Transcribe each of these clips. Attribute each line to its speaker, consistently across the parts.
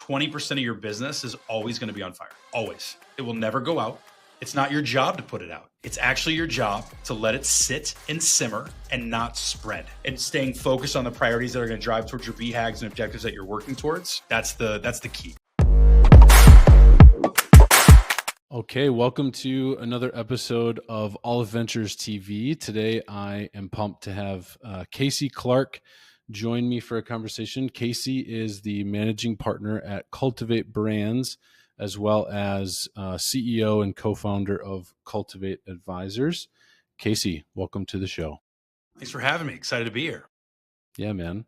Speaker 1: 20% of your business is always going to be on fire. Always. It will never go out. It's not your job to put it out. It's actually your job to let it sit and simmer and not spread. And staying focused on the priorities that are going to drive towards your BHAGs and objectives that you're working towards. That's the key.
Speaker 2: Okay, welcome to another episode of Aleph Ventures TV. Today, I am pumped to have Casey Clark join me for a conversation. Casey is the managing partner at Cultivate Brands, as well as CEO and co-founder of Cultivate Advisors. Casey, welcome to the show.
Speaker 1: Thanks for having me. Excited to be here.
Speaker 2: Yeah, man.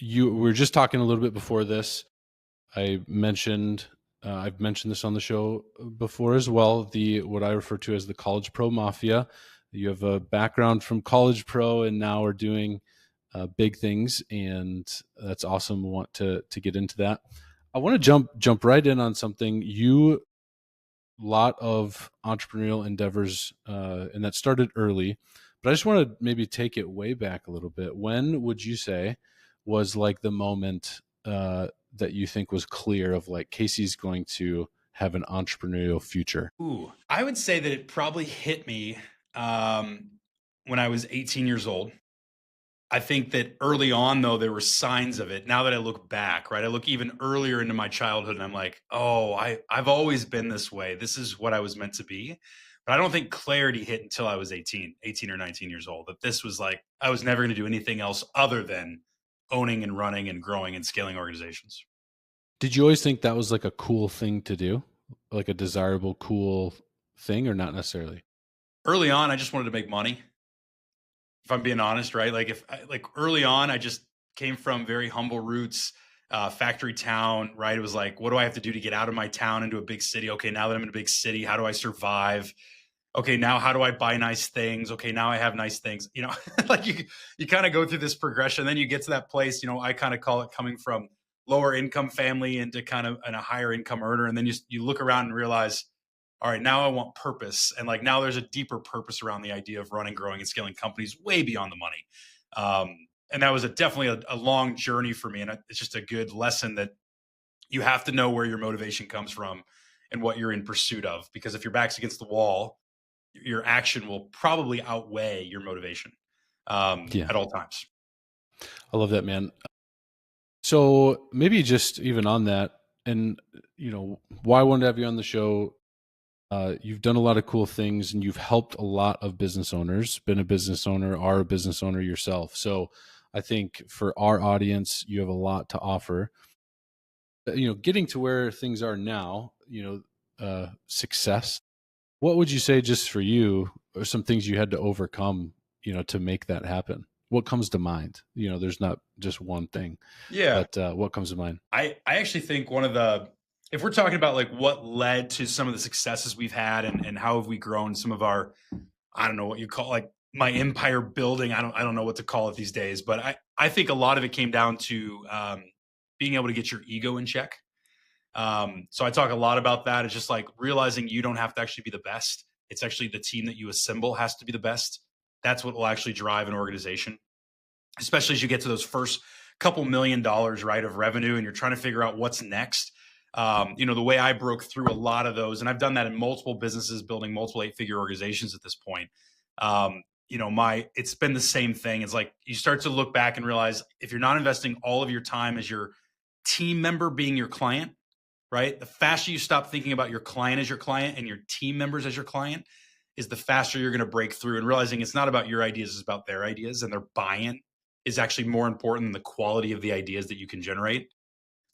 Speaker 2: We were just talking a little bit before this. I've mentioned this on the show before as well, what I refer to as the College Pro Mafia. You have a background from College Pro and now are doing big things, and that's awesome. We want to get into that. I want to jump right in on something. Lot of entrepreneurial endeavors, and that started early, but I just want to maybe take it way back a little bit. When would you say was like the moment that you think was clear of like Casey's going to have an entrepreneurial future?
Speaker 1: I would say that it probably hit me when I was 18 years old. I think that early on, though, there were signs of it. Now that I look back, right, I look even earlier into my childhood and I'm like, oh, I've always been this way. This is what I was meant to be. But I don't think clarity hit until I was 18 or 19 years old, that this was like, I was never going to do anything else other than owning and running and growing and scaling organizations.
Speaker 2: Did you always think that was like a cool thing to do? Like a desirable, cool thing, or not necessarily?
Speaker 1: Early on, I just wanted to make money. If I'm being honest, right? Like early on, I just came from very humble roots, factory town, right? It was like, what do I have to do to get out of my town into a big city? Okay, now that I'm in a big city, how do I survive? Okay, now how do I buy nice things? Okay, now I have nice things. You know, like you kind of go through this progression. Then you get to that place, you know, I kind of call it coming from lower income family into kind of a higher income earner. And then you look around and realize, all right, now I want purpose. And like now there's a deeper purpose around the idea of running, growing, and scaling companies way beyond the money. And that was definitely a long journey for me. And it's just a good lesson that you have to know where your motivation comes from and what you're in pursuit of. Because if your back's against the wall, your action will probably outweigh your motivation at all times.
Speaker 2: I love that, man. So maybe just even on that, and you know, why I wanted to have you on the show. You've done a lot of cool things and you've helped a lot of business owners, been a business owner, are a business owner yourself. So I think for our audience, you have a lot to offer. You know, getting to where things are now, you know, success. What would you say just for you are some things you had to overcome, you know, to make that happen? What comes to mind? You know, there's not just one thing.
Speaker 1: Yeah.
Speaker 2: But what comes to mind?
Speaker 1: I actually think if we're talking about like what led to some of the successes we've had and how have we grown some of our, I don't know what you call like my empire building. I don't know what to call it these days, but I think a lot of it came down to being able to get your ego in check. So I talk a lot about that. It's just like realizing you don't have to actually be the best. It's actually the team that you assemble has to be the best. That's what will actually drive an organization, especially as you get to those first couple $1 million, right, of revenue, and you're trying to figure out what's next. You know, the way I broke through a lot of those, and I've done that in multiple businesses, building multiple 8-figure organizations at this point. You know, it's been the same thing. It's like you start to look back and realize if you're not investing all of your time as your team member being your client, right? The faster you stop thinking about your client as your client and your team members as your client is the faster you're going to break through, and realizing it's not about your ideas, it's about their ideas, and their buy-in is actually more important than the quality of the ideas that you can generate.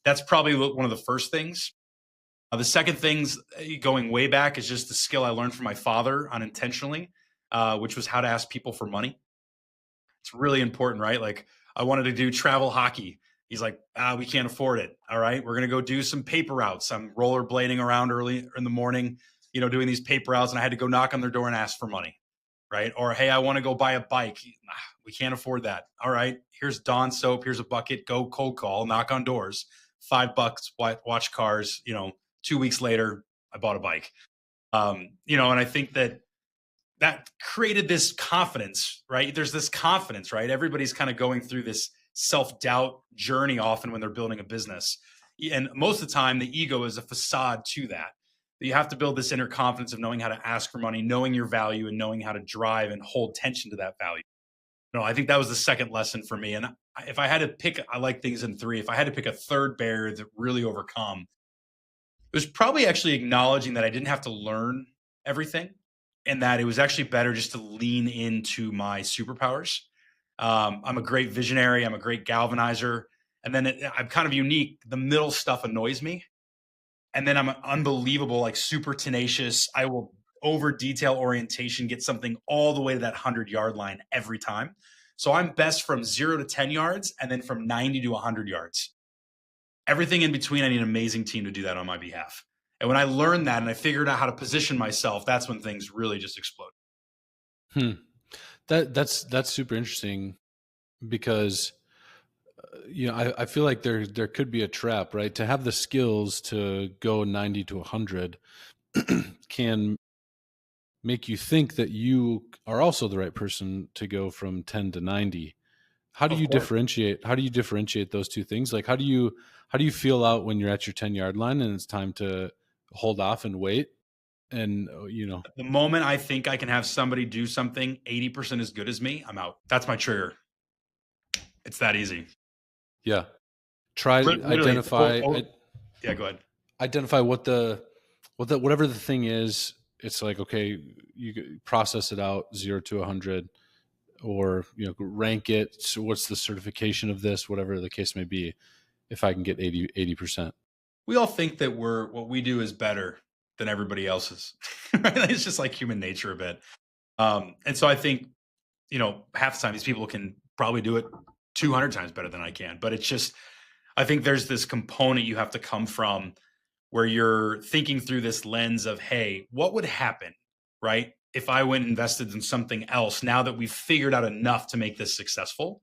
Speaker 1: That's probably one of the first things. The second things, going way back, is just the skill I learned from my father unintentionally, which was how to ask people for money. It's really important, right? Like I wanted to do travel hockey. He's like, we can't afford it. All right, we're going to go do some paper routes. I'm rollerblading around early in the morning, you know, doing these paper routes, and I had to go knock on their door and ask for money, right? Or, hey, I want to go buy a bike. We can't afford that. All right, here's Dawn soap. Here's a bucket. Go cold call, knock on doors. $5, watch cars. You know, 2 weeks later, I bought a bike. You know, and I think that created this confidence, right? There's this confidence, right? Everybody's kind of going through this self-doubt journey often when they're building a business. And most of the time, the ego is a facade to that. You have to build this inner confidence of knowing how to ask for money, knowing your value, and knowing how to drive and hold tension to that value. No, I think that was the second lesson for me. And if I had to pick, I like things in three. If I had to pick a third barrier to really overcome, it was probably actually acknowledging that I didn't have to learn everything and that it was actually better just to lean into my superpowers. I'm a great visionary. I'm a great galvanizer. And then I'm kind of unique. The middle stuff annoys me. And then I'm unbelievable, like super tenacious. I will over detail orientation, get something all the way to that 100-yard line every time. So I'm best from 0 to 10 yards and then from 90 to 100 yards. Everything in between, I need an amazing team to do that on my behalf. And when I learned that and I figured out how to position myself, that's when things really just explode.
Speaker 2: Hmm. That's super interesting because I feel like there could be a trap, right? To have the skills to go 90 to 100 can make you think that you are also the right person to go from 10 to 90. How do
Speaker 1: Of
Speaker 2: you
Speaker 1: course.
Speaker 2: differentiate those two things? Like how do you feel out when you're at your 10-yard line and it's time to hold off and wait? And
Speaker 1: The moment I think I can have somebody do something 80% as good as me, I'm out. That's my trigger. It's that easy.
Speaker 2: yeah, try to
Speaker 1: Literally. Yeah, go ahead.
Speaker 2: identify whatever the thing is. It's like, okay, you process it out 0 to 100, or rank it. So what's the certification of this, whatever the case may be, if I can get 80%.
Speaker 1: We all think that what we do is better than everybody else's. Right? It's just like human nature a bit. And so I think, half the time these people can probably do it 200 times better than I can. But it's just, I think there's this component you have to come from where you're thinking through this lens of, hey, what would happen, right? If I went and invested in something else, now that we've figured out enough to make this successful,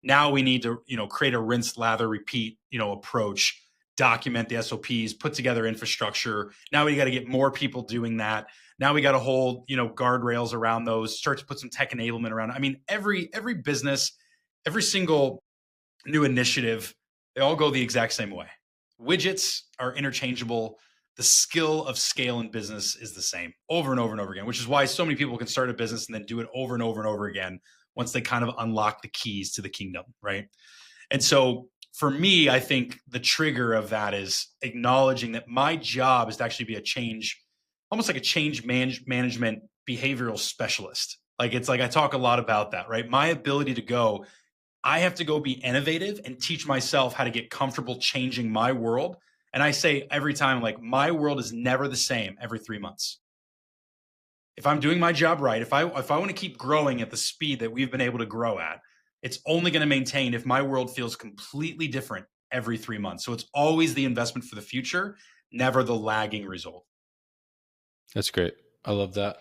Speaker 1: now we need to, create a rinse, lather, repeat, approach, document the SOPs, put together infrastructure. Now we got to get more people doing that. Now we got to hold, guardrails around those, start to put some tech enablement around it. I mean, every business, every single new initiative, they all go the exact same way. Widgets are interchangeable. The skill of scale in business is the same over and over and over again, which is why so many people can start a business and then do it over and over and over again once they kind of unlock the keys to the kingdom, right? And so for me, I think the trigger of that is acknowledging that my job is to actually be almost like a change management behavioral specialist. Like it's like I talk a lot about that, right? My ability to go, I have to go be innovative and teach myself how to get comfortable changing my world. And I say every time, like, my world is never the same every 3 months. If I'm doing my job right, if I want to keep growing at the speed that we've been able to grow at, it's only going to maintain if my world feels completely different every 3 months. So it's always the investment for the future, never the lagging result.
Speaker 2: That's great. I love that.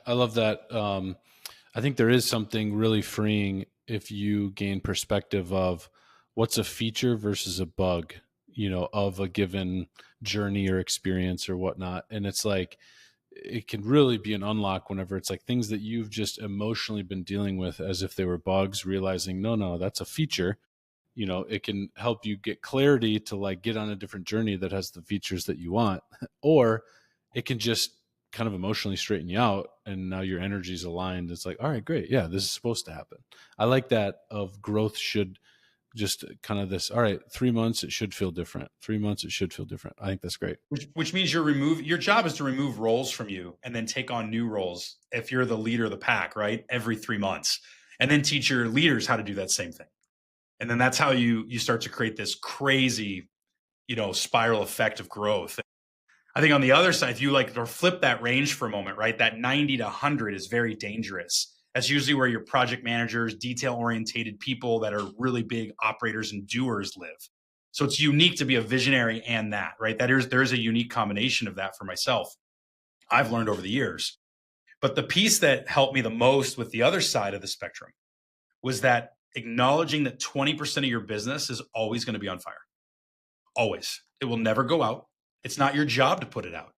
Speaker 2: I think there is something really freeing if you gain perspective of what's a feature versus a bug, of a given journey or experience or whatnot. And it's like, it can really be an unlock whenever it's like things that you've just emotionally been dealing with as if they were bugs, realizing, no, that's a feature. It can help you get clarity to like get on a different journey that has the features that you want, or it can just kind of emotionally straighten you out. And now your energy's aligned. It's like, all right, great. Yeah, this is supposed to happen. I like that of growth should just kind of this, all right, 3 months, it should feel different. 3 months, it should feel different. I think that's great.
Speaker 1: Which means your job is to remove roles from you and then take on new roles if you're the leader of the pack, right? Every 3 months. And then teach your leaders how to do that same thing. And then that's how you start to create this crazy, spiral effect of growth. I think on the other side, if you or flip that range for a moment, right? That 90 to 100 is very dangerous. That's usually where your project managers, detail orientated people that are really big operators and doers live. So it's unique to be a visionary and that, right? There is a unique combination of that for myself. I've learned over the years. But the piece that helped me the most with the other side of the spectrum was that acknowledging that 20% of your business is always going to be on fire. Always. It will never go out. It's not your job to put it out.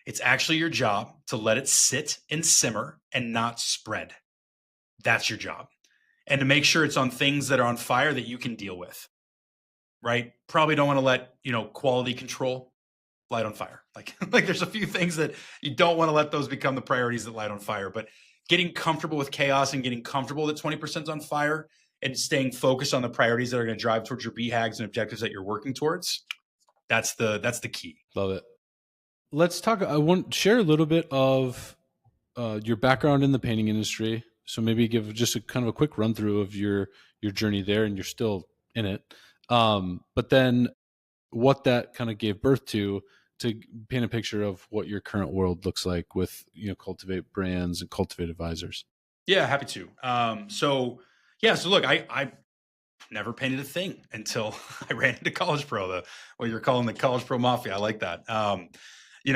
Speaker 1: It's actually your job to let it sit and simmer and not spread. That's your job. and to make sure it's on things that are on fire that you can deal with, right? Probably don't want to let, quality control light on fire. Like, like there's a few things that you don't want to let those become the priorities that light on fire, but getting comfortable with chaos and getting comfortable that 20% is on fire and staying focused on the priorities that are going to drive towards your BHAGs and objectives that you're working towards. That's the key.
Speaker 2: Love it. Let's talk. I want to share a little bit of your background in the painting industry. So maybe give just a kind of a quick run through of your journey there, and you're still in it. But then what that kind of gave birth to paint a picture of what your current world looks like with, Cultivate brands and Cultivate advisors.
Speaker 1: Yeah, happy to. So look, I never painted a thing until I ran into College Pro, what you're calling the College Pro Mafia. I like that.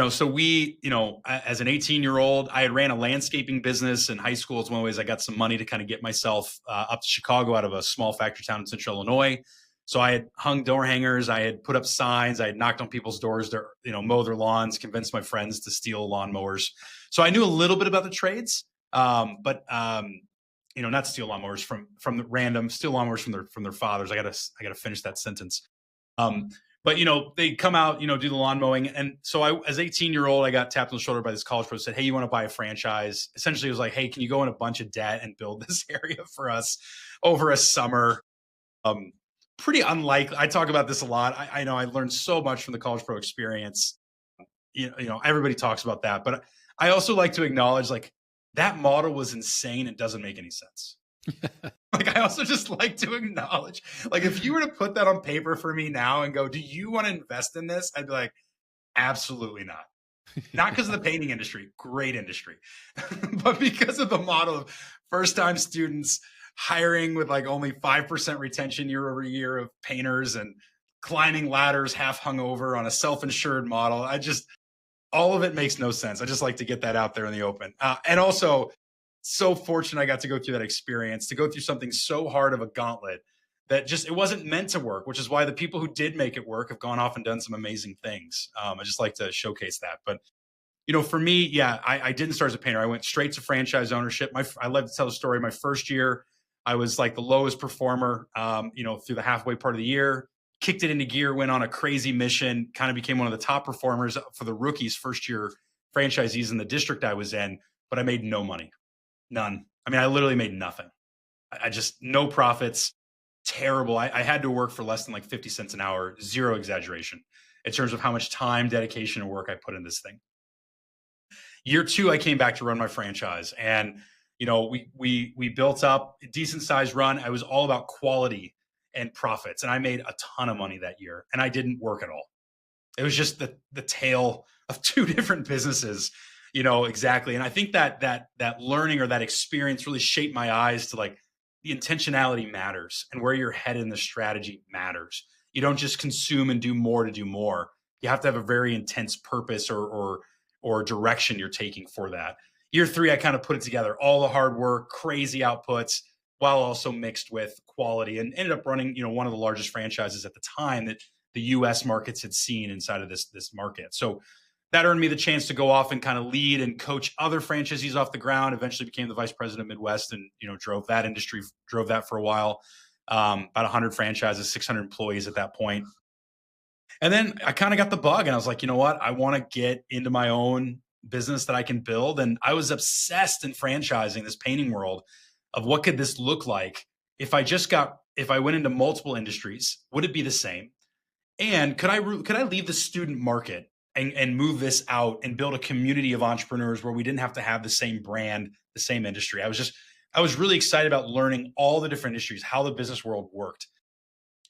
Speaker 1: So we, as an 18-year-old, I had ran a landscaping business in high school. It's one of the ways I got some money to kind of get myself up to Chicago out of a small factory town in central Illinois. So I had hung door hangers, I had put up signs, I had knocked on people's doors to, mow their lawns, convinced my friends to steal lawnmowers. So I knew a little bit about the trades, but not steal lawnmowers from the random, steal lawnmowers from their fathers. I gotta finish that sentence. But they come out, do the lawn mowing. And so as 18-year-old, I got tapped on the shoulder by this college pro, said, "Hey, you want to buy a franchise?" Essentially it was like, "Hey, can you go in a bunch of debt and build this area for us over a summer?" Pretty unlikely. I talk about this a lot. I know I learned so much from the college pro experience. Everybody talks about that, but I also like to acknowledge like that model was insane and doesn't make any sense. Like I also just like to acknowledge, like if you were to put that on paper for me now and go, "Do you want to invest in this?" I'd be like, "Absolutely not." Not because of the painting industry, great industry, but because of the model of first-time students hiring with like only 5% retention year over year of painters and climbing ladders half hungover on a self-insured model. All of it makes no sense. I just like to get that out there in the open. And also so fortunate I got to go through that experience, to go through something so hard of a gauntlet that it wasn't meant to work, which is why the people who did make it work have gone off and done some amazing things. I just like to showcase that. But for me, yeah, I didn't start as a painter. I went straight to franchise ownership. I love to tell the story. My first year, I was like the lowest performer, through the halfway part of the year, kicked it into gear, went on a crazy mission, kind of became one of the top performers for the rookies, first year franchisees in the district I was in, but I made no money, none. I mean, I literally made nothing. I just, no profits, terrible. I had to work for less than like 50 cents an hour, zero exaggeration in terms of how much time, dedication, and work I put in this thing. Year two, I came back to run my franchise, and we built up a decent sized run. I was all about quality and profits, and I made a ton of money that year, and I didn't work at all. It was just the tale of two different businesses, exactly. And I think that learning or that experience really shaped my eyes to like the intentionality matters, and where you're headed in the strategy matters. You don't just consume and do more to do more. You have to have a very intense purpose or direction you're taking for that. Year three, I kind of put it together, all the hard work, crazy outputs, while also mixed with quality, and ended up running, one of the largest franchises at the time that the US markets had seen inside of this market. So that earned me the chance to go off and kind of lead and coach other franchisees off the ground. Eventually became the vice president of Midwest, and, drove that for a while. About 100 franchises, 600 employees at that point. And then I kind of got the bug, and I was like, you know what? I want to get into my own business that I can build. And I was obsessed in franchising this painting world of what could this look like if I went into multiple industries, would it be the same? And could I leave the student market and move this out and build a community of entrepreneurs where we didn't have to have the same brand, the same industry? I was really excited about learning all the different industries, how the business world worked.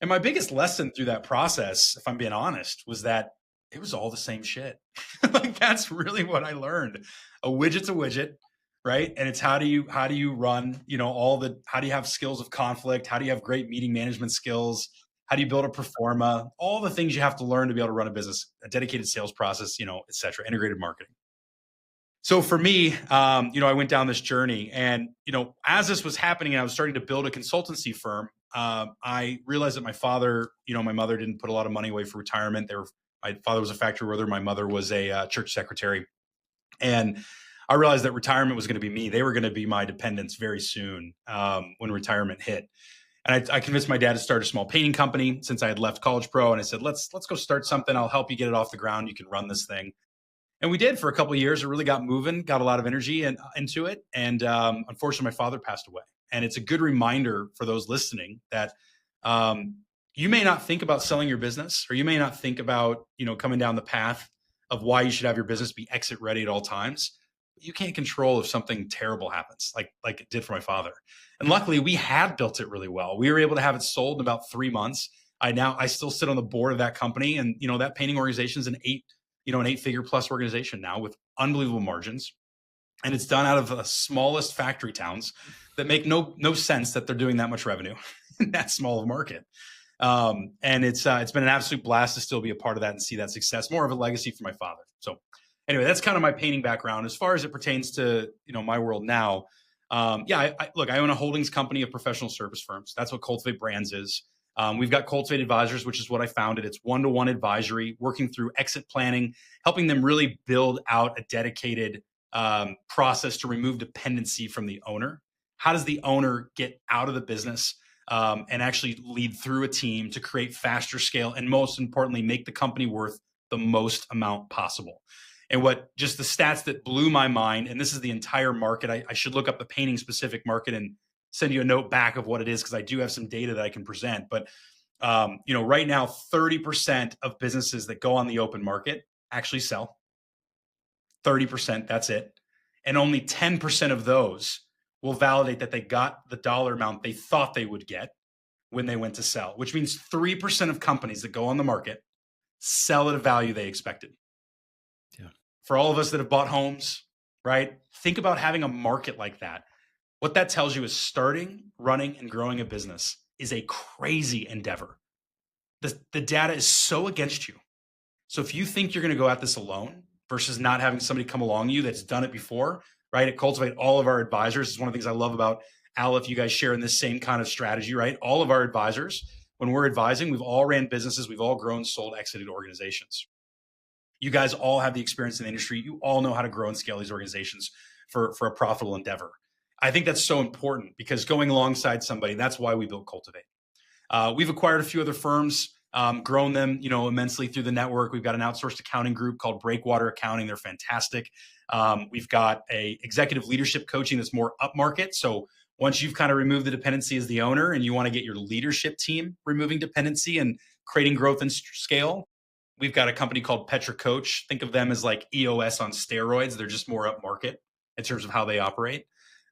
Speaker 1: And my biggest lesson through that process, if I'm being honest, was that it was all the same shit. Like that's really what I learned. A widget's a widget, right? And it's how do you run, how do you have skills of conflict? How do you have great meeting management skills? How do you build a performa? All the things you have to learn to be able to run a business, a dedicated sales process, et cetera, integrated marketing. So for me, I went down this journey, and, as this was happening and I was starting to build a consultancy firm, I realized that my father, my mother didn't put a lot of money away for retirement. My father was a factory worker. My mother was a church secretary. And I realized that retirement was going to be me. They were going to be my dependents very soon when retirement hit. And I convinced my dad to start a small painting company since I had left College Pro. And I said, let's go start something. I'll help you get it off the ground. You can run this thing. And we did for a couple of years. It really got moving, got a lot of energy into it. And unfortunately, my father passed away. And it's a good reminder for those listening that you may not think about selling your business, or you may not think about, coming down the path of why you should have your business be exit ready at all times. You can't control if something terrible happens, like it did for my father. And luckily, we had built it really well. We were able to have it sold in about 3 months. I still sit on the board of that company, and that painting organization is an 8-figure plus organization now with unbelievable margins. And it's done out of the smallest factory towns that make no sense that they're doing that much revenue in that small of a market. And it's been an absolute blast to still be a part of that and see that success, more of a legacy for my father. So anyway, that's kind of my painting background. As far as it pertains to, my world now, I own a holdings company of professional service firms. That's what Cultivate Brands is. We've got Cultivate Advisors, which is what I founded. It's one-to-one advisory, working through exit planning, helping them really build out a dedicated process to remove dependency from the owner. How does the owner get out of the business and actually lead through a team to create faster scale and, most importantly, make the company worth the most amount possible? And what just the stats that blew my mind, and this is the entire market. I should look up the painting specific market and send you a note back of what it is, because I do have some data that I can present. But right now, 30% of businesses that go on the open market actually sell. 30%, that's it. And only 10% of those will validate that they got the dollar amount they thought they would get when they went to sell, which means 3% of companies that go on the market sell at a value they expected.
Speaker 2: Yeah.
Speaker 1: For all of us that have bought homes, right? Think about having a market like that. What that tells you is starting, running, and growing a business is a crazy endeavor. The data is so against you. So if you think you're going to go at this alone versus not having somebody come along you that's done it before, right? At Cultivate, all of our advisors, is one of the things I love about Aleph. You guys share in this same kind of strategy, right? All of our advisors, when we're advising, we've all ran businesses, we've all grown, sold, exited organizations. You guys all have the experience in the industry. You all know how to grow and scale these organizations for a profitable endeavor. I think that's so important, because going alongside somebody, that's why we built Cultivate. We've acquired a few other firms, grown them, immensely through the network. We've got an outsourced accounting group called Breakwater Accounting. They're fantastic. We've got a executive leadership coaching that's more upmarket. So once you've kind of removed the dependency as the owner and you want to get your leadership team removing dependency and creating growth and scale, we've got a company called Petra Coach. Think of them as like EOS on steroids. They're just more upmarket in terms of how they operate.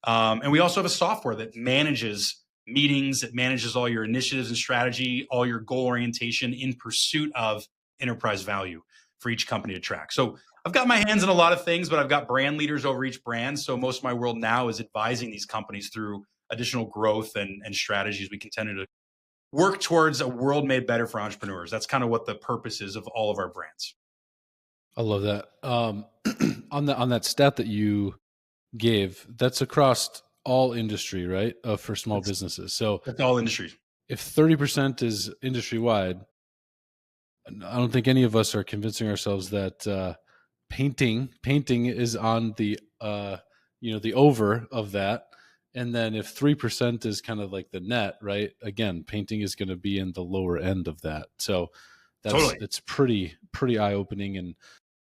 Speaker 1: And we also have a software that manages meetings, it manages all your initiatives and strategy, all your goal orientation in pursuit of enterprise value for each company to track. So I've got my hands in a lot of things, but I've got brand leaders over each brand. So most of my world now is advising these companies through additional growth and strategies. We continue to work towards a world made better for entrepreneurs. That's kind of what the purpose is of all of our brands.
Speaker 2: I love that. On that stat that you gave, that's across all industry, right? For small businesses. So
Speaker 1: that's all industries.
Speaker 2: If 30% is industry wide, I don't think any of us are convincing ourselves that painting is on the the over of that. And then if 3% is kind of like the net, right? Again, painting is going to be in the lower end of that. So it's pretty eye opening. And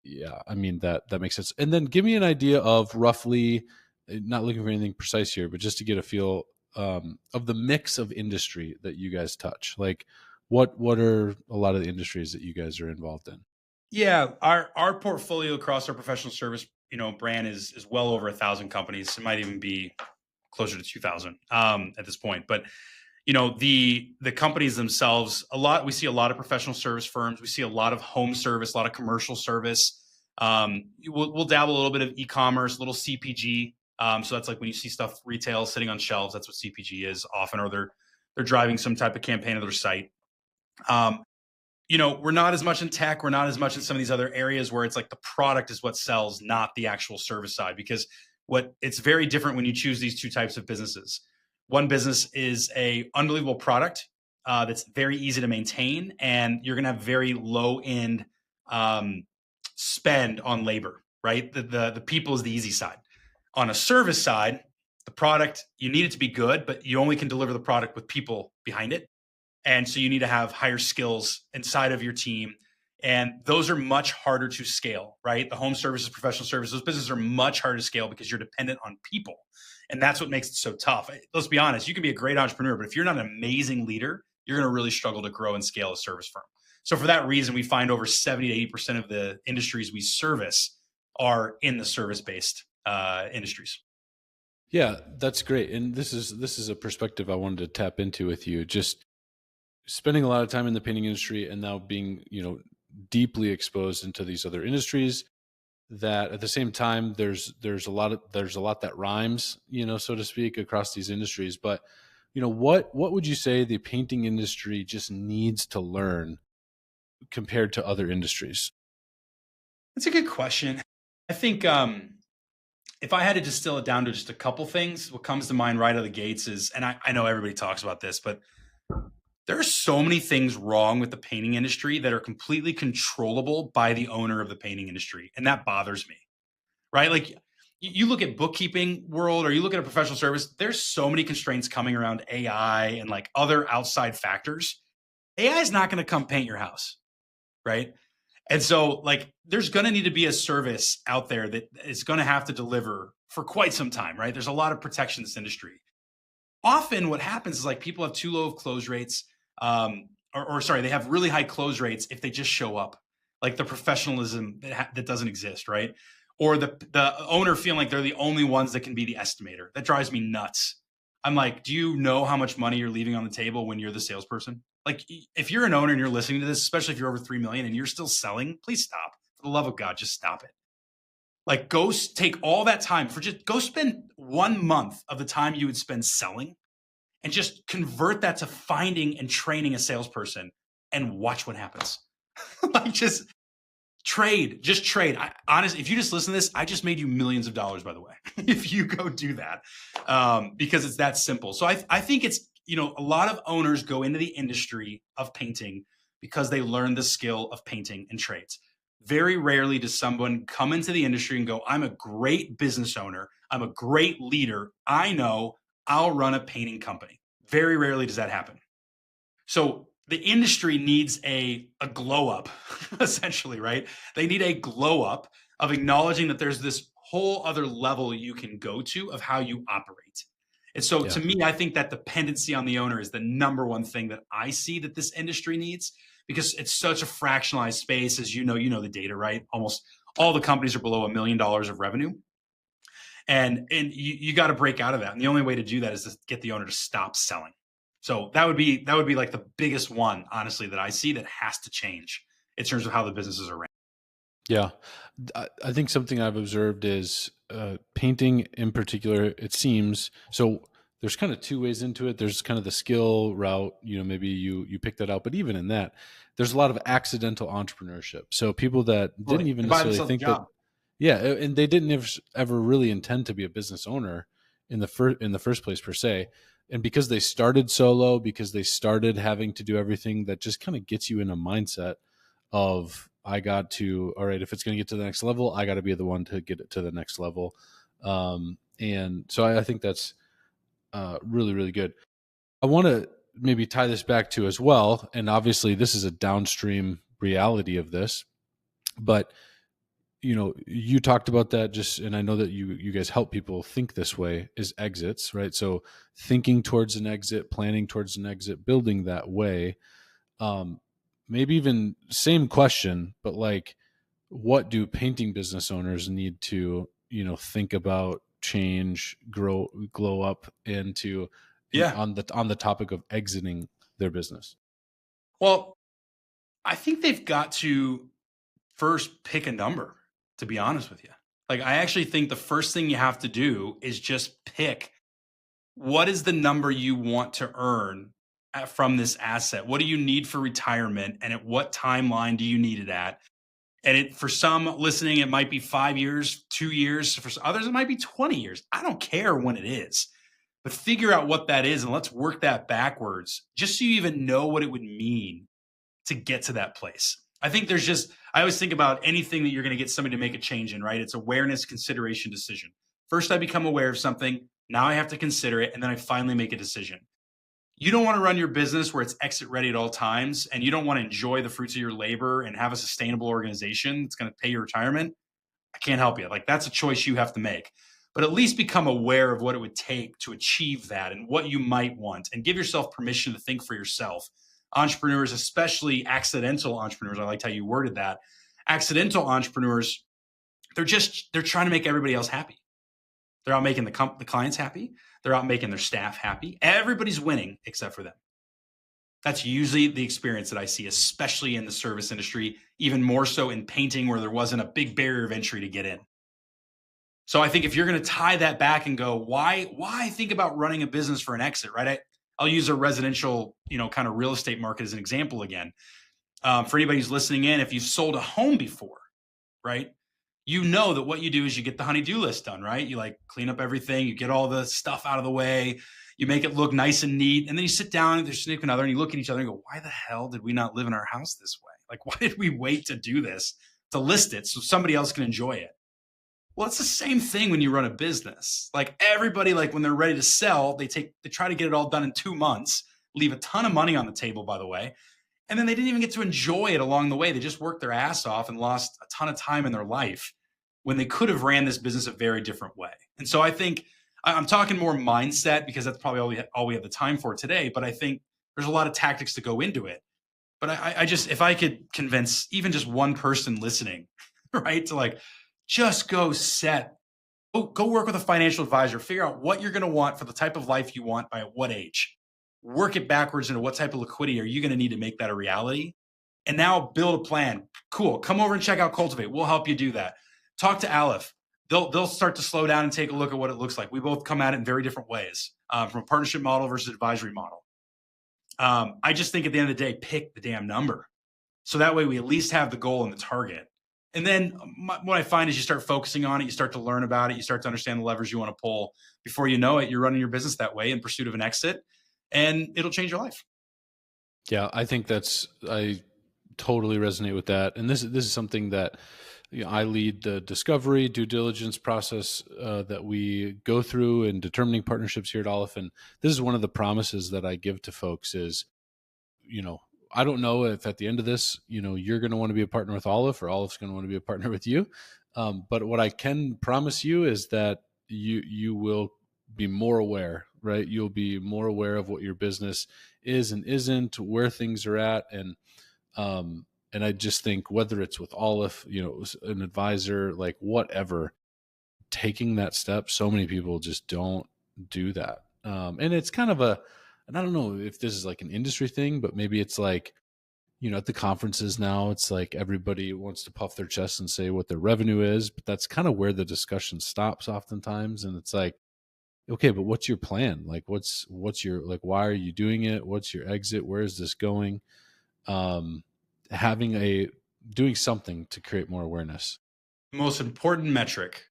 Speaker 2: yeah, I mean, that makes sense. And then give me an idea of roughly, not looking for anything precise here, but just to get a feel of the mix of industry that you guys touch. Like what are a lot of the industries that you guys are involved in?
Speaker 1: Yeah, our portfolio across our professional service, brand is well over 1,000 companies. It might even be closer to 2,000 at this point. But the companies themselves, we see a lot of professional service firms. We see a lot of home service, a lot of commercial service. We'll dabble a little bit of e-commerce, a little CPG. So that's like when you see stuff retail sitting on shelves, that's what CPG is often, or they're driving some type of campaign to their site. We're not as much in tech. We're not as much in some of these other areas where it's like the product is what sells, not the actual service side, because it's very different when you choose these two types of businesses. One business is a unbelievable product that's very easy to maintain, and you're going to have very low end spend on labor. right? The people is the easy side. On a service side, the product, you need it to be good, but you only can deliver the product with people behind it. And so you need to have higher skills inside of your team. And those are much harder to scale, right? The home services, professional services, those businesses are much harder to scale because you're dependent on people. And that's what makes it so tough. Let's be honest, you can be a great entrepreneur, but if you're not an amazing leader, you're going to really struggle to grow and scale a service firm. So for that reason, we find over 70 to 80% of the industries we service are in the service-based industries.
Speaker 2: Yeah, that's great. And this is a perspective I wanted to tap into with you. Just spending a lot of time in the painting industry and now being, deeply exposed into these other industries, that at the same time there's a lot that rhymes, so to speak, across these industries. But what would you say the painting industry just needs to learn compared to other industries?
Speaker 1: That's a good question. I think if I had to distill it down to just a couple things, what comes to mind right out of the gates is, and I know everybody talks about this, but there are so many things wrong with the painting industry that are completely controllable by the owner of the painting industry. And that bothers me, right? Like you look at bookkeeping world or you look at a professional service, there's so many constraints coming around AI and like other outside factors. AI is not going to come paint your house, right? And so like there's going to need to be a service out there that is going to have to deliver for quite some time, right? There's a lot of protection in this industry. Often what happens is like people have too low of close rates, or sorry, they have really high close rates if they just show up, like the professionalism that doesn't exist, right? Or the owner feeling like they're the only ones that can be the estimator. That drives me nuts. I'm like, do you know how much money you're leaving on the table when you're the salesperson? Like, if you're an owner and you're listening to this, especially if you're over 3 million and you're still selling, please stop. For the love of God, just stop it. Like, go take all that time go spend 1 month of the time you would spend selling and just convert that to finding and training a salesperson and watch what happens. Like, just trade. Honestly, if you just listen to this, I just made you millions of dollars, by the way, if you go do that, because it's that simple. So I think it's, a lot of owners go into the industry of painting because they learn the skill of painting and trades. Very rarely does someone come into the industry and go, I'm a great business owner. I'm a great leader. I know I'll run a painting company. Very rarely does that happen. So the industry needs a glow up, essentially, right? They need a glow up of acknowledging that there's this whole other level you can go to of how you operate. And so to me, I think that dependency on the owner is the number one thing that I see that this industry needs, because it's such a fractionalized space. As you know the data, right? Almost all the companies are below $1 million of revenue. And you got to break out of that. And the only way to do that is to get the owner to stop selling. So that would be like the biggest one, honestly, that I see that has to change in terms of how the businesses are ran.
Speaker 2: Yeah. I think something I've observed is painting in particular, it seems. So there's kind of two ways into it. There's kind of the skill route, maybe you pick that out. But even in that, there's a lot of accidental entrepreneurship. So people that didn't even necessarily think that, and they didn't ever really intend to be a business owner in the first place per se. And because they started solo, because they started having to do everything, that just kind of gets you in a mindset of, all right, if it's going to get to the next level, I got to be the one to get it to the next level. And so I think that's really, really good. I want to maybe tie this back to as well. And obviously this is a downstream reality of this, but you talked about that and I know that you guys help people think this way, is exits, right? So thinking towards an exit, planning towards an exit, building that way. Maybe even same question, but like, what do painting business owners need to, think about, change, glow up into on the topic of exiting their business?
Speaker 1: Well, I think they've got to first pick a number, to be honest with you. Like, I actually think the first thing you have to do is just pick what is the number you want to earn from this asset. What do you need for retirement, and at what timeline do you need it at? And for some listening, it might be 5 years, 2 years. For others, it might be 20 years. I don't care when it is, but figure out what that is and let's work that backwards, just so you even know what it would mean to get to that place. I think there's just I always think about anything that you're going to get somebody to make a change in, right? It's awareness, consideration, decision. First, I become aware of something. Now I have to consider it. And then I finally make a decision. You don't want to run your business where it's exit ready at all times, and you don't want to enjoy the fruits of your labor and have a sustainable organization that's going to pay your retirement. I can't help you. Like, that's a choice you have to make. But at least become aware of what it would take to achieve that and what you might want, and give yourself permission to think for yourself. Entrepreneurs, especially accidental entrepreneurs, I liked how you worded that. Accidental entrepreneurs, they're trying to make everybody else happy. They're out making the clients happy. They're out making their staff happy. Everybody's winning except for them. That's usually the experience that I see, especially in the service industry, even more so in painting, where there wasn't a big barrier of entry to get in. So I think if you're going to tie that back and go, why think about running a business for an exit, right? I'll use a residential, kind of real estate market as an example again. For anybody who's listening in, if you've sold a home before, right? You know that what you do is you get the honey-do list done, right? You like clean up everything, you get all the stuff out of the way, you make it look nice and neat, and then you sit down with your significant other and you look at each other and go, why the hell did we not live in our house this way? Like, why did we wait to do this, to list it so somebody else can enjoy it? Well, it's the same thing when you run a business. Like, everybody, like when they're ready to sell, they try to get it all done in 2 months, leave a ton of money on the table, by the way. And then they didn't even get to enjoy it along the way. They just worked their ass off and lost a ton of time in their life when they could have ran this business a very different way. And so I think I'm talking more mindset, because that's probably all we have the time for today. But I think there's a lot of tactics to go into it. But I just, if I could convince even just one person listening, right, to like, just go work with a financial advisor, figure out what you're going to want for the type of life you want by what age. Work it backwards into what type of liquidity are you going to need to make that a reality? And now build a plan. Cool. Come over and check out Cultivate. We'll help you do that. Talk to Aleph. They'll start to slow down and take a look at what it looks like. We both come at it in very different ways, from a partnership model versus advisory model. I just think at the end of the day, pick the damn number. So that way we at least have the goal and the target. And then what I find is you start focusing on it, you start to learn about it, you start to understand the levers you want to pull. Before you know it, you're running your business that way in pursuit of an exit, and it'll change your life.
Speaker 2: Yeah, I think I totally resonate with that. And this is something that I lead the discovery, due diligence process that we go through in determining partnerships here at Aleph. And this is one of the promises that I give to folks is, I don't know if at the end of this, you're going to want to be a partner with Aleph, or Aleph's going to want to be a partner with you. But what I can promise you is that you will be more aware, right? You'll be more aware of what your business is and isn't, where things are at. And I just think whether it's with Aleph, an advisor, like whatever, taking that step, so many people just don't do that. And it's kind of and I don't know if this is like an industry thing, but maybe it's like, at the conferences now, it's like everybody wants to puff their chest and say what their revenue is, but that's kind of where the discussion stops oftentimes. And it's like, okay, but what's your plan? Like, what's your, like, why are you doing it? What's your exit? Where is this going? Doing something to create more awareness.
Speaker 1: The most important metric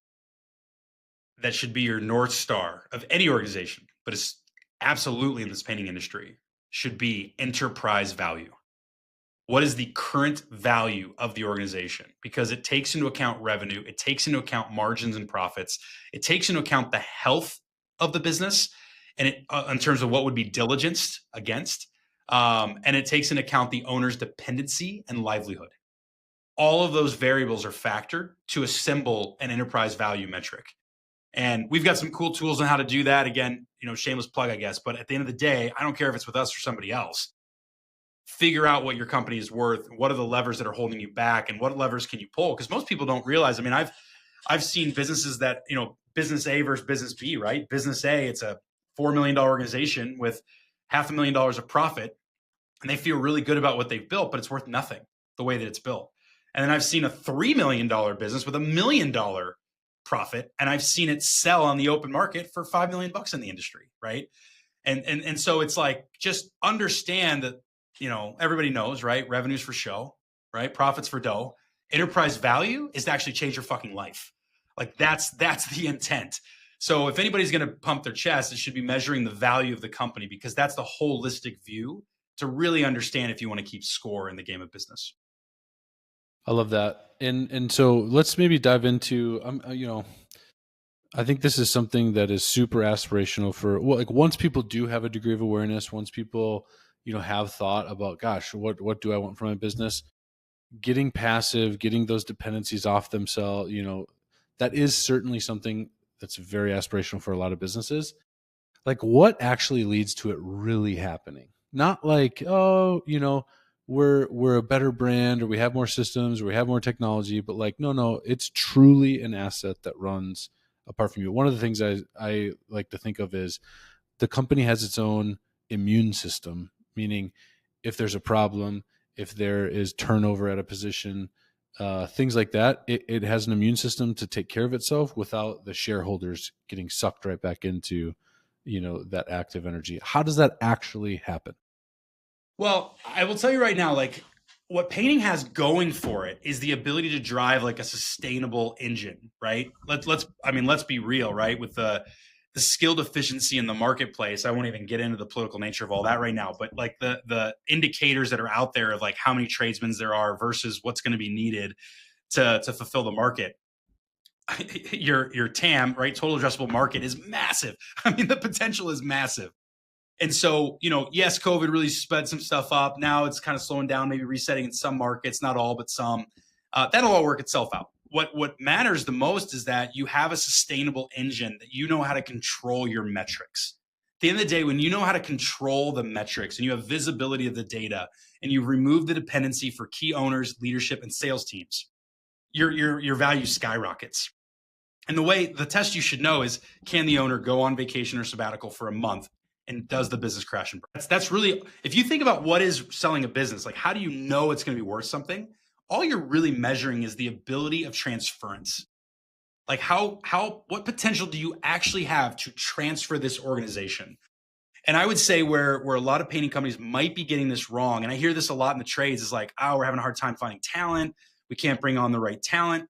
Speaker 1: that should be your North Star of any organization, but it's absolutely in this painting industry, should be enterprise value. What is the current value of the organization? Because it takes into account revenue, it takes into account margins and profits, it takes into account the health of the business, and in terms of what would be diligenced against, and it takes into account the owner's dependency and livelihood. All of those variables are factored to assemble an enterprise value metric. And we've got some cool tools on how to do that. Again, shameless plug, I guess. But at the end of the day, I don't care if it's with us or somebody else. Figure out what your company is worth. What are the levers that are holding you back, and what levers can you pull? Because most people don't realize. I mean, I've seen businesses that, business A versus business B, right? Business A, it's a $4 million organization with $500,000 of profit, and they feel really good about what they've built, but it's worth nothing the way that it's built. And then I've seen a $3 million business with $1 million profit, and I've seen it sell on the open market for $5 million in the industry, right? And so it's like, just understand that, everybody knows, right? Revenues for show, right? Profits for dough. Enterprise value is to actually change your fucking life. Like, that's the intent. So if anybody's going to pump their chest, it should be measuring the value of the company, because that's the holistic view to really understand if you want to keep score in the game of business.
Speaker 2: I love that. And so let's maybe dive into I think this is something that is super aspirational for, well, like once people do have a degree of awareness, once people, have thought about, gosh, what do I want from my business? Getting passive, getting those dependencies off themselves, that is certainly something that's very aspirational for a lot of businesses. Like what actually leads to it really happening? Not like, oh, we're a better brand or we have more systems or we have more technology, but like, no, it's truly an asset that runs apart from you. One of the things I like to think of is the company has its own immune system, meaning if there's a problem, if there is turnover at a position, things like that, it has an immune system to take care of itself without the shareholders getting sucked right back into, that active energy. How does that actually happen?
Speaker 1: Well, I will tell you right now, like what painting has going for it is the ability to drive like a sustainable engine, right? Let's be real, right? With the skill deficiency in the marketplace, I won't even get into the political nature of all that right now, but like the indicators that are out there of like how many tradesmen there are versus what's going to be needed to fulfill the market. Your TAM, right? Total addressable market is massive. I mean, the potential is massive. And so, yes, COVID really sped some stuff up. Now it's kind of slowing down, maybe resetting in some markets, not all, but some. That'll all work itself out. What matters the most is that you have a sustainable engine that you know how to control your metrics. At the end of the day, when you know how to control the metrics and you have visibility of the data and you remove the dependency for key owners, leadership, and sales teams, your value skyrockets. And the test you should know is, can the owner go on vacation or sabbatical for a month, and does the business crash and burn? That's really, if you think about what is selling a business, like how do you know it's going to be worth something? All you're really measuring is the ability of transference. Like what potential do you actually have to transfer this organization? And I would say where a lot of painting companies might be getting this wrong, and I hear this a lot in the trades, is like, oh, we're having a hard time finding talent. We can't bring on the right talent.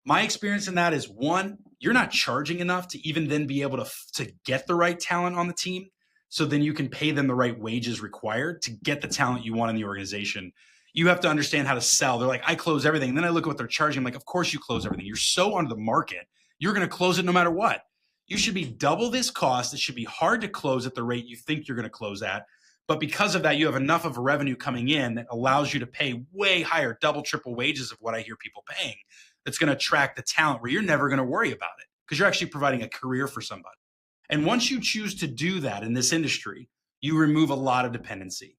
Speaker 1: My experience in that is, one, you're not charging enough to even then be able to get the right talent on the team. So then you can pay them the right wages required to get the talent you want in the organization. You have to understand how to sell. They're like, I close everything. And then I look at what they're charging. I'm like, of course you close everything. You're so onto the market. You're going to close it no matter what. You should be double this cost. It should be hard to close at the rate you think you're going to close at. But because of that, you have enough of a revenue coming in that allows you to pay way higher, double, triple wages of what I hear people paying. That's going to attract the talent where you're never going to worry about it because you're actually providing a career for somebody. And once you choose to do that in this industry, you remove a lot of dependency.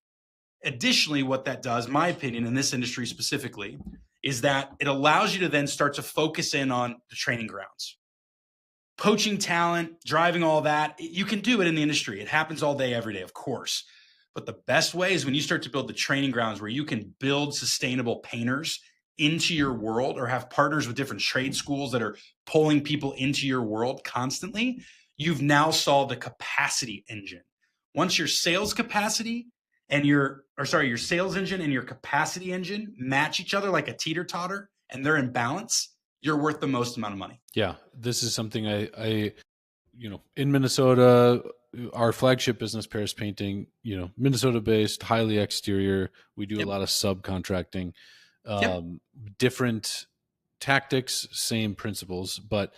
Speaker 1: Additionally, what that does, my opinion, in this industry specifically, is that it allows you to then start to focus in on the training grounds. Poaching talent, driving all that, you can do it in the industry. It happens all day, every day, of course. But the best way is when you start to build the training grounds where you can build sustainable painters into your world, or have partners with different trade schools that are pulling people into your world constantly. You've now solved a capacity engine. Once your sales capacity and your sales engine and your capacity engine match each other like a teeter totter and they're in balance, you're worth the most amount of money.
Speaker 2: Yeah, this is something I in Minnesota, our flagship business, Paris Painting, Minnesota based, highly exterior. We do a
Speaker 1: Yep.
Speaker 2: lot of subcontracting,
Speaker 1: Yep.
Speaker 2: different tactics, same principles. But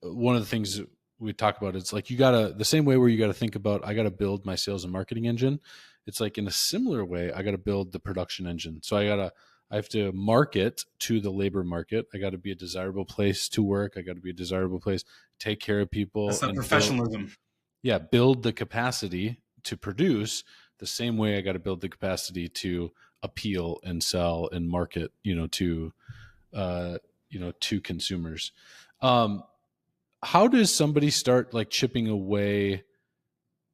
Speaker 2: one of the things we talk about is like, the same way where you got to think about, I got to build my sales and marketing engine. It's like in a similar way, I got to build the production engine. So I have to market to the labor market. I got to be a desirable place to work. I got to be a desirable place, take care of people,
Speaker 1: That's not
Speaker 2: and
Speaker 1: professionalism.
Speaker 2: build the capacity to produce the same way I got to build the capacity to appeal and sell and market, to consumers. How does somebody start like chipping away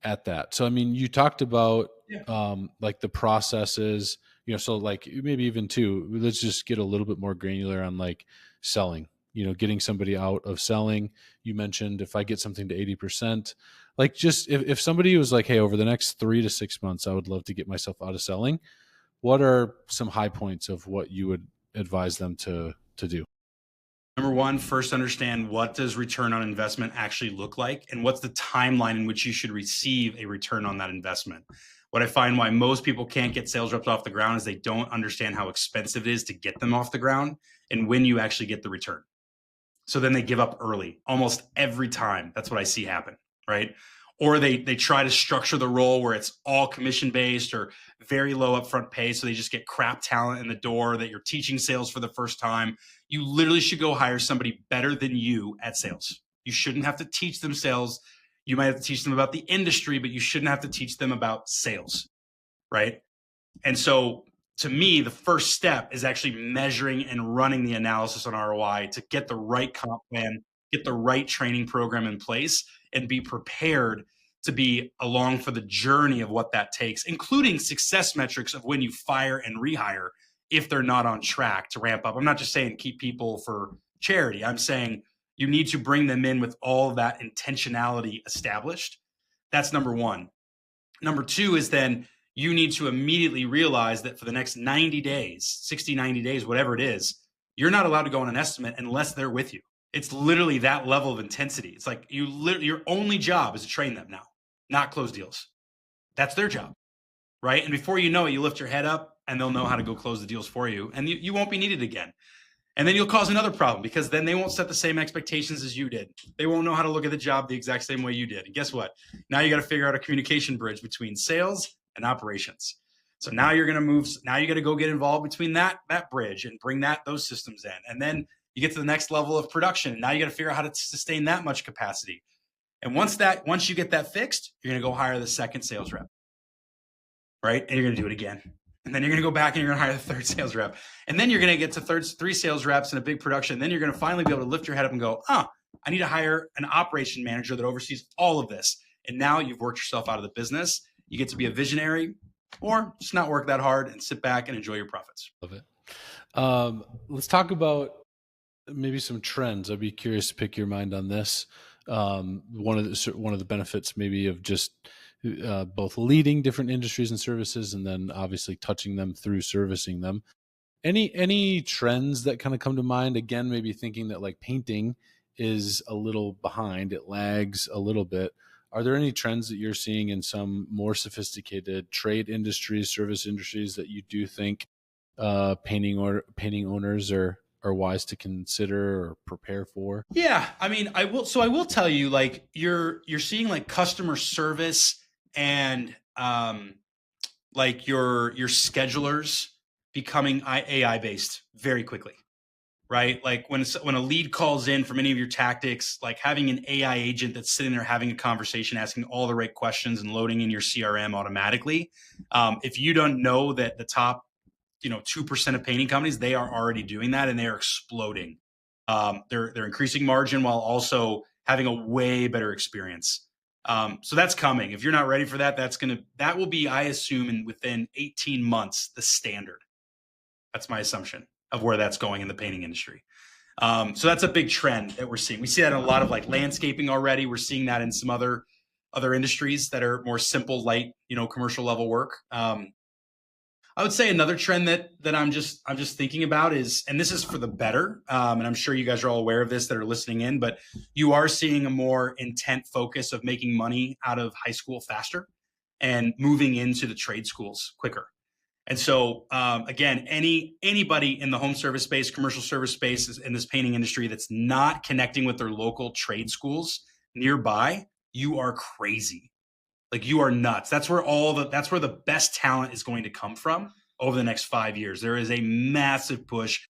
Speaker 2: at that? So, I mean, you talked about
Speaker 1: Yeah.
Speaker 2: like the processes, so like maybe even too, let's just get a little bit more granular on like selling, getting somebody out of selling. You mentioned if I get something to 80%, like just if somebody was like, hey, over the next 3 to 6 months, I would love to get myself out of selling. What are some high points of what you would advise them to do?
Speaker 1: Number one, first understand, what does return on investment actually look like? And what's the timeline in which you should receive a return on that investment? What I find why most people can't get sales reps off the ground is they don't understand how expensive it is to get them off the ground and when you actually get the return. So then they give up early almost every time. That's what I see happen, right? Or they try to structure the role where it's all commission based or very low upfront pay. So they just get crap talent in the door that you're teaching sales for the first time. You literally should go hire somebody better than you at sales. You shouldn't have to teach them sales. You might have to teach them about the industry, but you shouldn't have to teach them about sales, right? And so to me, the first step is actually measuring and running the analysis on ROI to get the right comp plan, get the right training program in place, and be prepared to be along for the journey of what that takes, including success metrics of when you fire and rehire if they're not on track to ramp up. I'm not just saying keep people for charity. I'm saying you need to bring them in with all of that intentionality established. That's number one. Number two is then you need to immediately realize that for the next 90 days, 60, 90 days, whatever it is, you're not allowed to go on an estimate unless they're with you. It's literally that level of intensity. It's like your only job is to train them now, not close deals. That's their job, right? And before you know it, you lift your head up and they'll know how to go close the deals for you, and you won't be needed again. And then you'll cause another problem because then they won't set the same expectations as you did. They won't know how to look at the job the exact same way you did. And guess what? Now you got to figure out a communication bridge between sales and operations. So now you're going to move. Now you got to go get involved between that bridge and bring those systems in. And then you get to the next level of production. Now you got to figure out how to sustain that much capacity. And once you get that fixed, you're going to go hire the second sales rep, right? And you're going to do it again. And then you're going to go back and you're going to hire the third sales rep. And then you're going to get to three sales reps in a big production. Then you're going to finally be able to lift your head up and go, I need to hire an operation manager that oversees all of this. And now you've worked yourself out of the business. You get to be a visionary or just not work that hard and sit back and enjoy your profits.
Speaker 2: Love it. Let's talk about maybe some trends. I'd be curious to pick your mind on this. One of the benefits maybe of just both leading different industries and services and then obviously touching them through servicing them. Any trends that kind of come to mind? Again, maybe thinking that like painting is a little behind, it lags a little bit. Are there any trends that you're seeing in some more sophisticated trade industries, service industries that you do think painting owners are wise to consider or prepare for?
Speaker 1: Yeah, I mean, I will tell you, like you're seeing like customer service and like your schedulers becoming AI based very quickly, right? Like when a lead calls in from any of your tactics, like having an AI agent that's sitting there having a conversation, asking all the right questions and loading in your CRM automatically. If you don't know that the top 2% of painting companies, they are already doing that and they are exploding. They're increasing margin while also having a way better experience. So that's coming. If you're not ready for that, that will be, I assume, within 18 months, the standard. That's my assumption of where that's going in the painting industry. So that's a big trend that we're seeing. We see that in a lot of like landscaping already. We're seeing that in some other industries that are more simple, light, commercial level work. I would say another trend that I'm just thinking about is, and this is for the better, and I'm sure you guys are all aware of this that are listening in, but you are seeing a more intent focus of making money out of high school faster and moving into the trade schools quicker. And so, again, anybody in the home service space, commercial service space, in this painting industry that's not connecting with their local trade schools nearby, you are crazy. Like you are nuts. That's where the best talent is going to come from over the next 5 years. There is a massive push,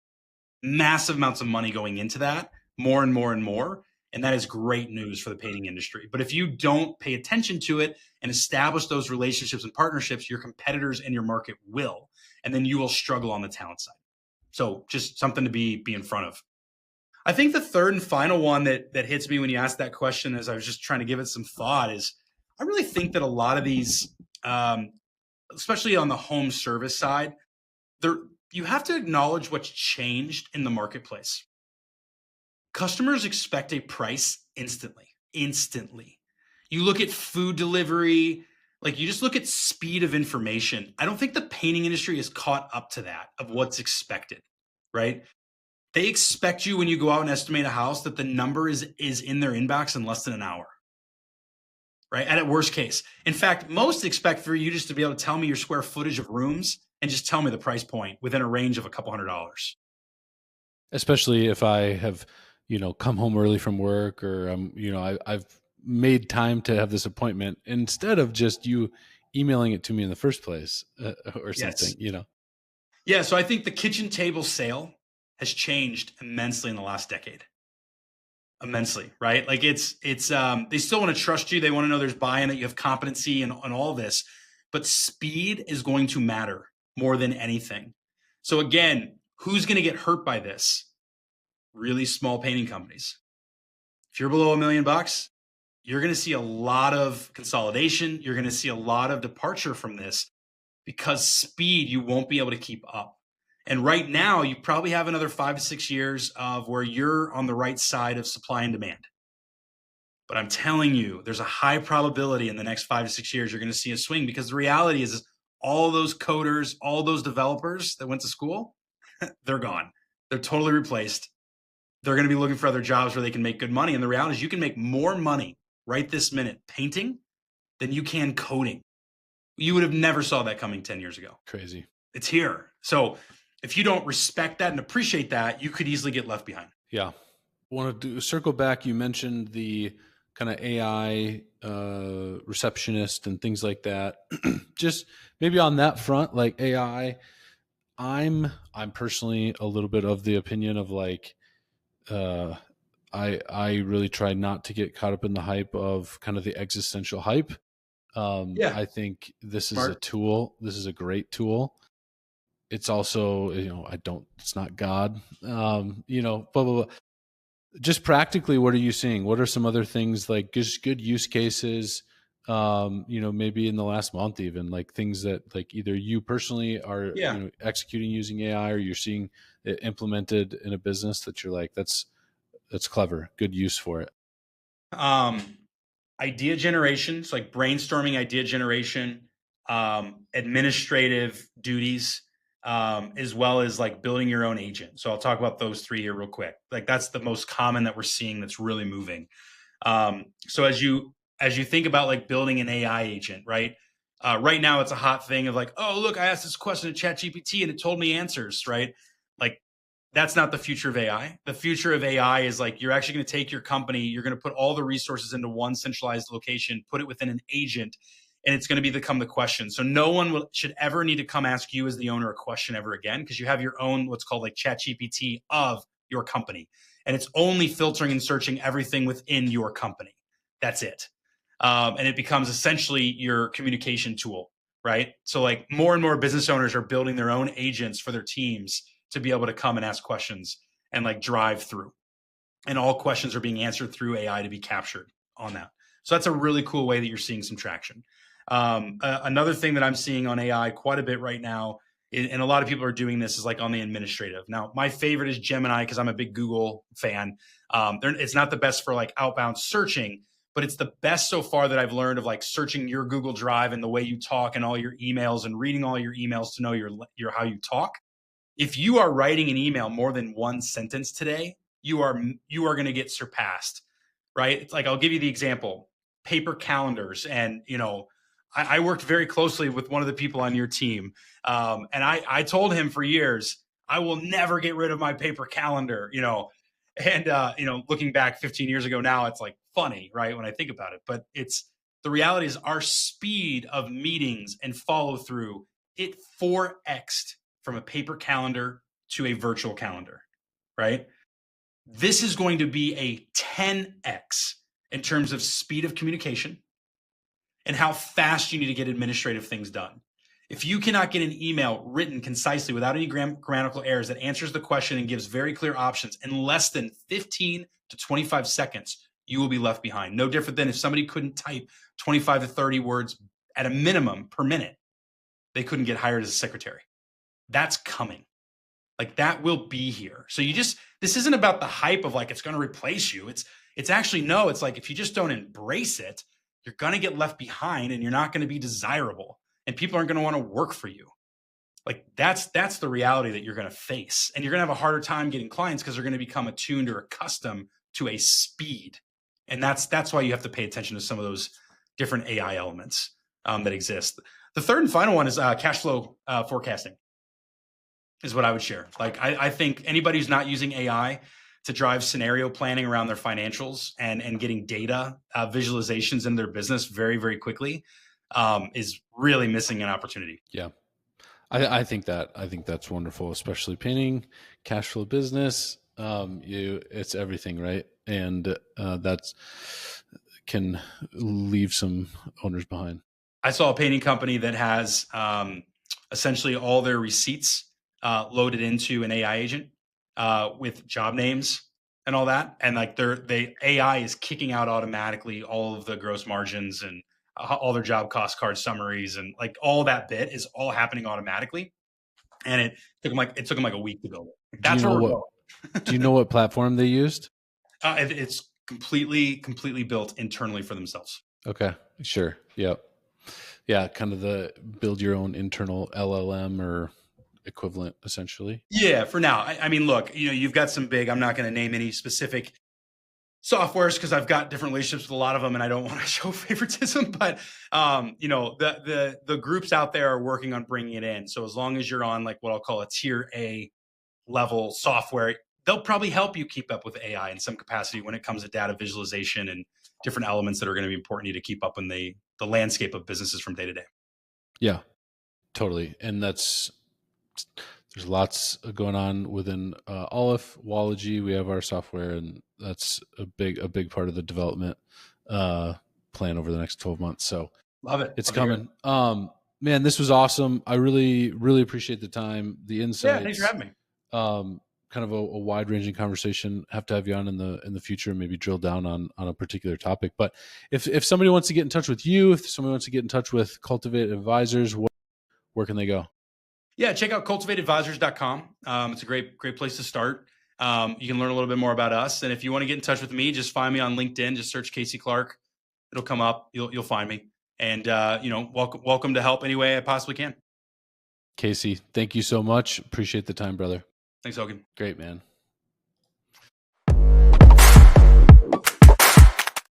Speaker 1: massive amounts of money going into that, more and more and more. And that is great news for the painting industry. But if you don't pay attention to it and establish those relationships and partnerships, your competitors in your market will, and then you will struggle on the talent side. So just something to be in front of. I think the third and final one that hits me when you ask that question, as I was just trying to give it some thought, is I really think that a lot of these, especially on the home service side, you have to acknowledge what's changed in the marketplace. Customers expect a price instantly. You look at food delivery, like you just look at speed of information. I don't think the painting industry is caught up to that of what's expected, right? They expect you when you go out and estimate a house that the number is in their inbox in less than an hour. right? At worst case. In fact, most expect for you just to be able to tell me your square footage of rooms and just tell me the price point within a range of a couple $100s.
Speaker 2: Especially if I have, come home early from work, or I've made time to have this appointment instead of just you emailing it to me in the first place, or something,
Speaker 1: Yes. Yeah. So I think the kitchen table sale has changed immensely in the last decade. Immensely, right? Like they still want to trust you. They want to know there's buy-in, that you have competency and all this, but speed is going to matter more than anything. So again, who's going to get hurt by this? Really small painting companies. If you're below $1 million, you're going to see a lot of consolidation. You're going to see a lot of departure from this because speed, you won't be able to keep up. And right now, you probably have another 5 to 6 years of where you're on the right side of supply and demand. But I'm telling you, there's a high probability in the next 5 to 6 years, you're going to see a swing, because the reality is all those coders, all those developers that went to school, they're gone. They're totally replaced. They're going to be looking for other jobs where they can make good money. And the reality is you can make more money right this minute painting than you can coding. You would have never saw that coming 10 years ago.
Speaker 2: Crazy.
Speaker 1: It's here. So if you don't respect that and appreciate that, you could easily get left behind.
Speaker 2: Yeah. Want to circle back. You mentioned the kind of AI receptionist and things like that. Just maybe on that front, like AI, I'm personally a little bit of the opinion of like, I really try not to get caught up in the hype of kind of the existential hype. I think this
Speaker 1: Smart.
Speaker 2: is a tool. This is a great tool. It's also, it's not God, blah, blah, blah. Just practically, what are you seeing? What are some other things, like just good use cases, maybe in the last month, even like things that like either you personally are, executing using AI, or you're seeing it implemented in a business that you're like, that's clever, good use for it.
Speaker 1: Idea generation, so like brainstorming, idea generation, administrative duties, as well as like building your own agent. So I'll talk about those three here real quick. Like that's the most common that we're seeing that's really moving. So as you think about like building an AI agent, right? Right now it's a hot thing of like, oh, look, I asked this question to ChatGPT and it told me answers, right? Like that's not the future of AI. The future of AI is like you're actually going to take your company, you're going to put all the resources into one centralized location, put it within an agent, and it's going to become the question. So no one should ever need to come ask you as the owner a question ever again, because you have your own what's called like ChatGPT of your company, and it's only filtering and searching everything within your company. That's it, and it becomes essentially your communication tool, right? So like more and more business owners are building their own agents for their teams to be able to come and ask questions and like drive through. And all questions are being answered through AI to be captured on that. So that's a really cool way that you're seeing some traction. Another thing that I'm seeing on AI quite a bit right now, and a lot of people are doing this, is like on the administrative. Now, my favorite is Gemini because I'm a big Google fan. It's not the best for like outbound searching, but it's the best so far that I've learned of like searching your Google Drive and the way you talk and all your emails and reading all your emails to know your how you talk. If you are writing an email more than one sentence today, you are going to get surpassed, right? It's like, I'll give you the example, paper calendars. And, I worked very closely with one of the people on your team. And I told him for years, I will never get rid of my paper calendar, and, looking back 15 years ago now, it's like funny, right? When I think about it, but the reality is our speed of meetings and follow through, it 4x'd from a paper calendar to a virtual calendar, right? This is going to be a 10x in terms of speed of communication and how fast you need to get administrative things done. If you cannot get an email written concisely without any grammatical errors that answers the question and gives very clear options in less than 15 to 25 seconds, you will be left behind. No different than if somebody couldn't type 25 to 30 words at a minimum per minute, they couldn't get hired as a secretary. That's coming. Like that will be here. So this isn't about the hype of like, it's going to replace you. It's actually, no, it's like, if you just don't embrace it, you're going to get left behind and you're not going to be desirable and people aren't going to want to work for you. Like that's the reality that you're going to face. And you're going to have a harder time getting clients because they're going to become attuned or accustomed to a speed. And that's why you have to pay attention to some of those different AI elements that exist. The third and final one is cash flow forecasting is what I would share. Like, I think anybody who's not using AI to drive scenario planning around their financials and getting data visualizations in their business very, very quickly is really missing an opportunity.
Speaker 2: Yeah. I think that's wonderful, especially painting, cash flow business. It's everything, right? And that's can leave some owners behind.
Speaker 1: I saw a painting company that has essentially all their receipts loaded into an AI agent with job names and all that, and like they AI is kicking out automatically all of the gross margins and all their job cost card summaries, and like all that bit is all happening automatically. And it took them like a week to build it. That's where we're going.
Speaker 2: Do you know what platform they used?
Speaker 1: It's completely built internally for themselves.
Speaker 2: Okay, sure. Yep. Yeah, kind of the build your own internal LLM or equivalent, essentially.
Speaker 1: Yeah, for now. I mean, look, you've got some big, I'm not going to name any specific softwares because I've got different relationships with a lot of them and I don't want to show favoritism, but the groups out there are working on bringing it in. So as long as you're on like what I'll call a tier A level software, they'll probably help you keep up with AI in some capacity when it comes to data visualization and different elements that are going to be important to you to keep up in the landscape of businesses from day to day.
Speaker 2: Yeah, totally. And there's lots going on within Aleph, Wology. We have our software, and that's a big part of the development plan over the next 12 months. So
Speaker 1: love it.
Speaker 2: It's coming. Man, this was awesome. I really appreciate the time, the insights.
Speaker 1: Yeah, thanks for having me.
Speaker 2: Kind of a wide ranging conversation. Have to have you on in the future, maybe drill down on a particular topic. But if somebody wants to get in touch with you, if somebody wants to get in touch with Cultivate Advisors, where can they go?
Speaker 1: Yeah, check out cultivateadvisors.com. It's a great place to start. You can learn a little bit more about us. And if you want to get in touch with me, just find me on LinkedIn. Just search Casey Clark. It'll come up. You'll find me. And welcome to help any way I possibly can.
Speaker 2: Casey, thank you so much. Appreciate the time, brother.
Speaker 1: Thanks, Hogan.
Speaker 2: Great, man.